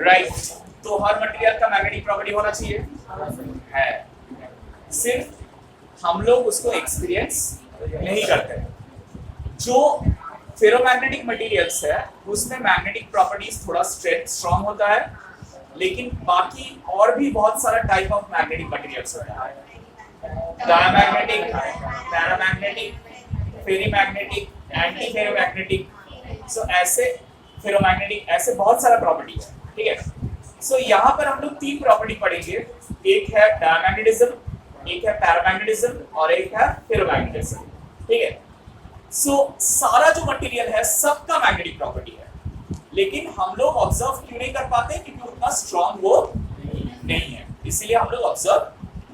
Right, तो हर material का magnetic property होना चाहिए है, सिर्फ हम लोग उसको एक्सपीरियंस नहीं करते। जो फेरोमैग्नेटिक मटेरियल्स है उसमें मैग्नेटिक प्रॉपर्टीज थोड़ा स्ट्रॉन्ग होता है, लेकिन बाकी और भी बहुत सारा टाइप ऑफ मैग्नेटिक मटेरियल्स होता है, डायमैग्नेटिक, पैरामैग्नेटिक, फेरीमैग्नेटिक, एंटी फेरोमैग्नेटिक, सो ऐसे फेरोमैग्नेटिक, ऐसे बहुत सारा प्रॉपर्टी है, ठीक है। सो यहाँ पर हम लोग तीन प्रॉपर्टी पढ़ेंगे, एक है डायमैग्नेटिज्म, एक है पैरामैग्नेटिज्म और एक है फेरोमैग्नेटिज्म, ठीक है। सो सारा जो मटेरियल है सबका मैग्नेटिक प्रॉपर्टी है, लेकिन हम लोग ऑब्जर्व क्यों नहीं कर पाते, क्योंकि उतना स्ट्रॉन्ग वो नहीं है, इसीलिए हम लोग ऑब्जर्व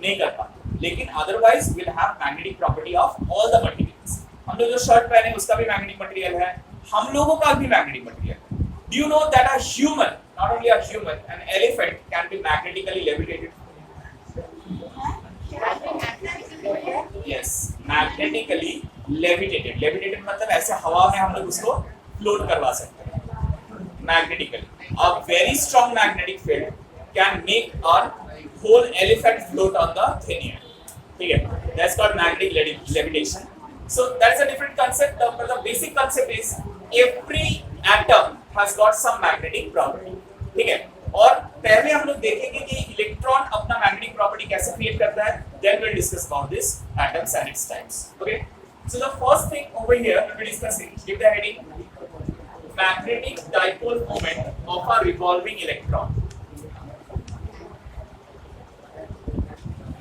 नहीं कर पाते। लेकिन otherwise will have magnetic property of all the materials. हम लोग जो शर्ट पहने उसका भी मैग्नेटिक मटेरियल है, हम लोगों का भी मैग्नेटिक मटेरियल है। Do you know that a human, not only a human, an elephant can be magnetically levitated? Yes, magnetically levitated. Levitated मतलब ऐसे हवा में हम लोग उसको फ्लोट करवा सकते हैं magnetically. A very strong magnetic field can make a whole elephant float on the thin air, ठीक है, that's called magnetic levitation. So that's a different concept, but the basic concept is every atom has got some magnetic property, ठीक है। और पहले हम लोग देखेंगे कि इलेक्ट्रॉन अपना मैग्नेटिक प्रॉपर्टी कैसे क्रिएट करता है, then we'll discuss about this atoms and its types, okay। So the first thing over here we'll be discussing, give the heading magnetic dipole moment of a revolving electron।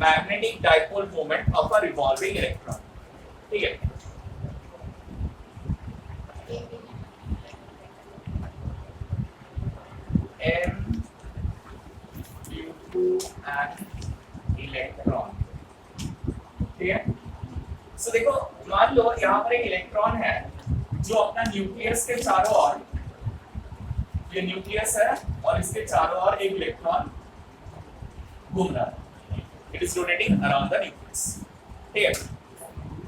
Magnetic dipole moment of a revolving electron, ठीक है। M due to an electron, ठीक है। सो देखो, मान लो यहाँ पर एक electron है जो अपना न्यूक्लियस के चारों ओर, ये न्यूक्लियस है और इसके चारों ओर एक इलेक्ट्रॉन घूम रहा है, it is rotating around the nucleus, ठीक है।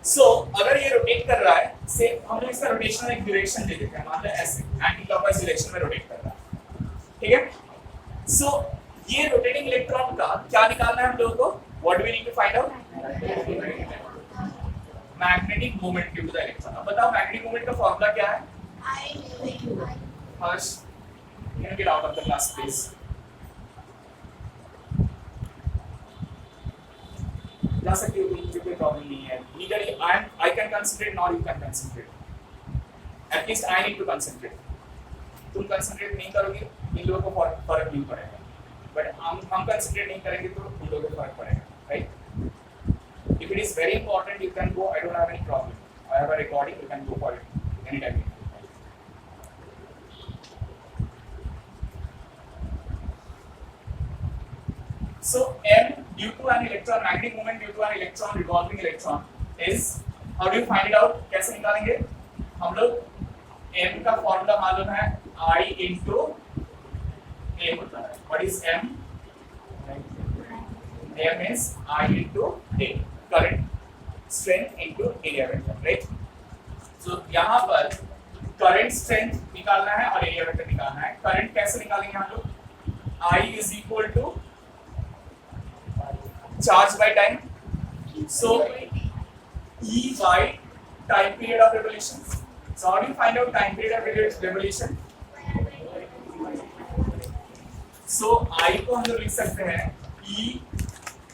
सो अगर ये रोटेट कर रहा है, से हम लोग इसका रोटेशन एक डायरेक्शन दे देते हैं, मान लो ऐसे एंटी क्लॉकवाइज डायरेक्शन में रोटेट कर रहा है, ठीक है। सो ये रोटेटिंग इलेक्ट्रॉन का क्या निकालना है हम लोगों को, what do we need to find out, magnetic moment due to the electron. अब बताओ मैग्नेटिक मोमेंट का फार्मूला क्या है? हर्ष, you get out of the class please। जा सकते हो, कोई प्रॉब्लम नहीं है, neither I can concentrate nor you can concentrate, at least I need to concentrate। तुम कंसंट्रेट नहीं करोगे इन लोगों को फर्क नहीं पड़ेगा, बट हम कंसंट्रेट नहीं करेंगे तो उन लोगों को फर्क पड़ेगा, right. If it is very important you can go, I don't have any problem, I have a recording, you can go for it any time. So M due to an electron, magnetic moment due to an electron, revolving electron is, how do you find it out? कैसे निकालेंगे हम लोग? M का formula मालूम है, I into A होता है। What is M? M is I into A, current strength into area vector, right? So यहाँ पर current strength निकालना है और area vector निकालना है। current कैसे निकालेंगे हम लोग? I is equal to charge by time, so E by time period of revolution। So how do you find out time period of revolution? So I को हम लोग लिख सकते हैं E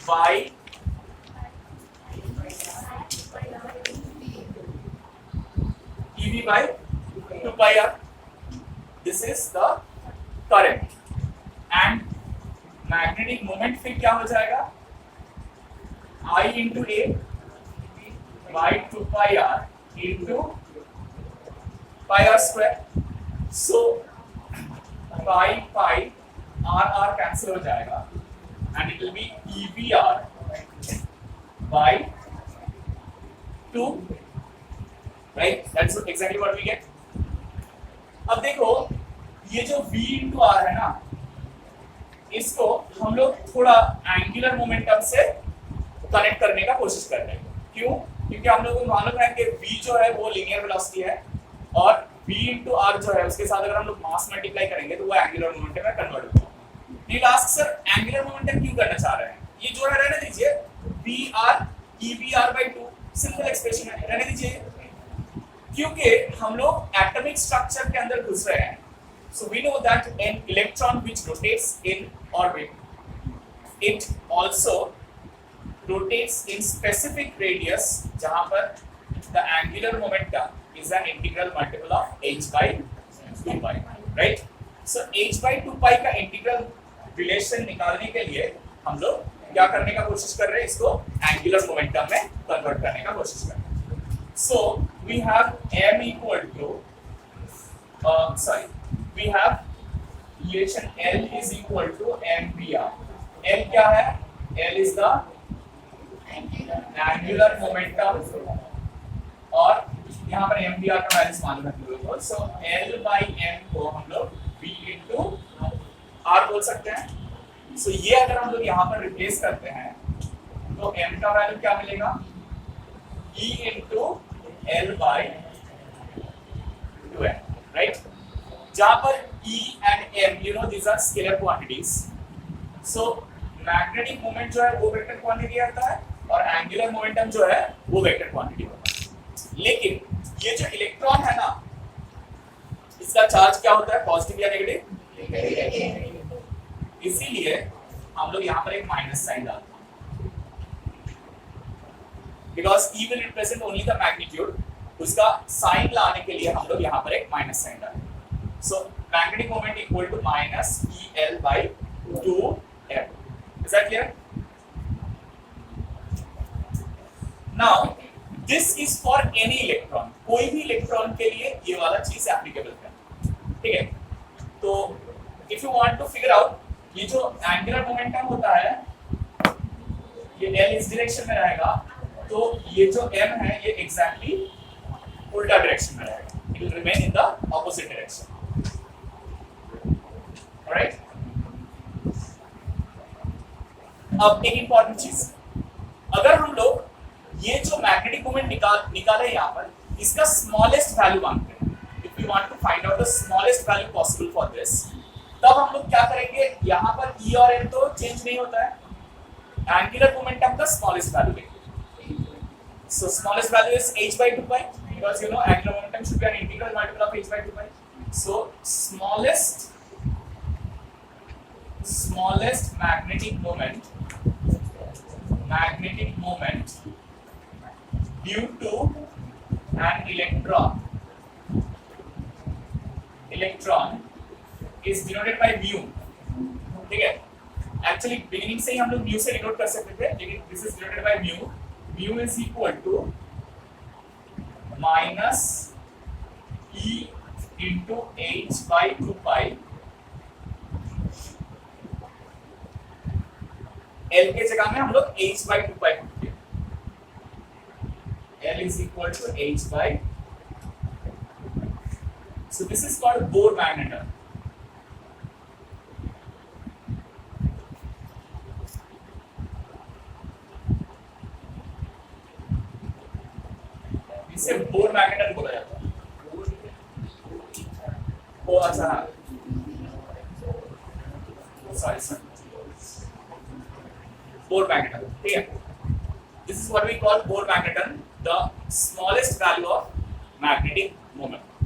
by EV by 2 pi r। This is the current and magnetic moment फिर क्या हो जाएगा? I into A by 2 pi r into pi r square। So pi r cancel हो जाएगा and it will be EVR by 2, right? That's exactly what we get। अब देखो ये जो V into R है ना, इसको हम लोग थोड़ा एंगुलर मोमेंटम से कनेक्ट करने का कोशिश कर रहे हैं। क्यों? क्योंकि हम लोगों को मालूम है कि v जो है वो लीनियर वेलोसिटी है और v into r जो है उसके साथ अगर हम लोग मास मल्टीप्लाई करेंगे तो वो एंगुलर मोमेंटम में कन्वर्ट होगा। नील आस्क सर एंगुलर मोमेंटम क्यों करना चाह रहे हैं? ये जो है रहने दीजिए, vr ev/2 सिंपल एक्सप्रेशन है, रहने दीजिए, क्योंकि हम लोग एटॉमिक स्ट्रक्चर के अंदर घुस रहे हैं। So we know that an electron which rotates in orbit, it also rotates in specific radius, जहाँ पर the angular momentum is an integral multiple of h/2 pi, right? So h/2 pi का integral relation निकालने के लिए हम लोग क्या करने का कोशिश कर रहे हैं? इसको एंगुलर मोमेंटम में कन्वर्ट करने का कोशिश कर रहे हैं। So we have m equal to we have relation L is equal to mvr. L क्या है? L is the angular momentum और यहाँ पर mvr का वैल्यू मालूम है लोगों को। So L by m को हम लोग v into r बोल सकते हैं। So ये अगर हम लोग यहाँ पर रिप्लेस करते हैं तो m का वैल्यू क्या मिलेगा? E into L by 2m, right? जहाँ पर E and m, you know, these are scalar quantities. So magnetic moment जो है वो वेक्टर क्वांटिटी आता है और एंगुलर मोमेंटम जो है वो वेक्टर क्वांटिटी होता है। लेकिन ये जो इलेक्ट्रॉन है ना, इसका चार्ज क्या होता है? पॉजिटिव या नेगेटिव? इसीलिए हम लोग यहाँ पर एक माइनस साइन डालते हैं, because E will represent only the magnitude. उसका साइन लाने के लिए हम लोग यहाँ पर एक माइनस साइन डालते हैं। So magnetic moment equal to minus EL by 2m. Is that clear? Now this is for any electron. कोई भी इलेक्ट्रॉन के लिए ये वाला चीज एप्लीकेबल है, ठीक है? तो if you want to figure out ये जो एंगुलर मोमेंटम होता है ये L इस डायरेक्शन में रहेगा, तो ये जो m है ये एग्जैक्टली उल्टा डायरेक्शन में रहेगा। It will remain in the opposite direction. Alright? अब एक इंपॉर्टेंट चीज, अगर हम लोग ये जो मैग्नेटिक मोमेंट निकाले यहाँ पर, इसका स्मॉलेस्ट वैल्यू मांगते हैं, if you want to find out the smallest value possible for this, तब हम लोग क्या करेंगे? यहाँ पर E और M तो चेंज नहीं होता है, एंगुलर मोमेंटम का स्मॉलेस्ट वैल्यू लेंगे। So smallest value is h/2 pi, because you know angular momentum should be an integral multiple of h/2 pi. So smallest magnetic moment due to an electron is denoted by mu, ठीक है? Actually beginning से ही हम लोग mu से denote कर सकते थे, लेकिन this is denoted by mu. Mu is equal to minus E into h/2 pi. L के जगह में हम लोग h/2 pi पुट किया। L is equal to h/, so this is called Bohr magneton. इसे बोर मैग्नेटन बोला जाता है। वो अच्छा, सॉरी बोर मैग्नेटन, ठीक है? This is what we call Bohr magneton, the smallest value of magnetic moment.